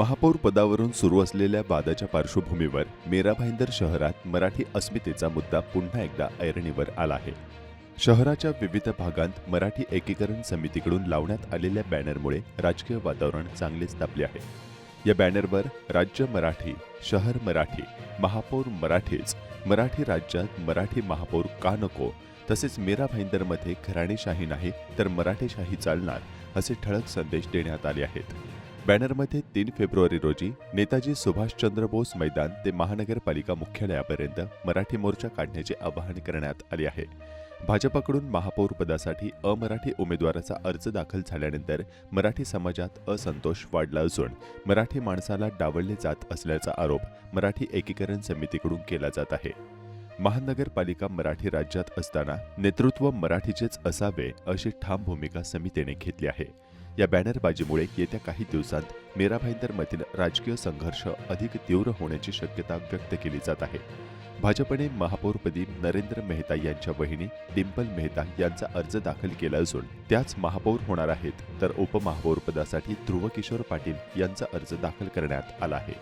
महापौर पदावरून सुरू असलेल्या वादाच्या पार्श्वभूमीवर मीरा भाईंदर शहरात मराठी अस्मितेचा मुद्दा पुन्हा एकदा ऐरणीवर आला आहे. शहराच्या विविध भागांत मराठी एकीकरण समितीकडून लावण्यात आलेल्या बॅनरमुळे राजकीय वातावरण चांगलेच तापले आहे. या बॅनरवर राज्य मराठी, शहर मराठी, महापौर मराठीच, मराठी राज्यात मराठी महापौर का नको, तसेच मीरा भाईंदरमध्ये घराणेशाही नाही तर मराठेशाही चालणार असे ठळक संदेश देण्यात आले आहेत. बॅनरमध्ये 3 फेब्रुवारी रोजी नेताजी सुभाषचंद्र बोस मैदान ते महानगरपालिका मुख्यालयापर्यंत मराठी मोर्चा काढण्याचे आवाहन करण्यात आले आहे. भाजपकडून महापौर पदासाठी अमराठी उमेदवाराचा अर्ज दाखल झाल्यानंतर मराठी समाजात असंतोष वाढला असून मराठी माणसाला डावलले जात असल्याचा आरोप मराठी एकीकरण समितीकडून केला जात आहे. महानगरपालिका मराठी राज्यात असताना नेतृत्व मराठीचेच असावे अशी ठाम भूमिका समितीने घेतली आहे. या बॅनरबाजीमुळे येत्या काही दिवसांत मीरा भाईंदरमधील राजकीय संघर्ष अधिक तीव्र होण्याची शक्यता व्यक्त केली जात आहे. भाजपने महापौरपदी नरेंद्र मेहता यांच्या वहिनी डिंपल मेहता यांचा अर्ज दाखल केला असून त्याच महापौर होणार आहेत, तर उपमहापौरपदासाठी ध्रुवकिशोर पाटील यांचा अर्ज दाखल करण्यात आला आहे.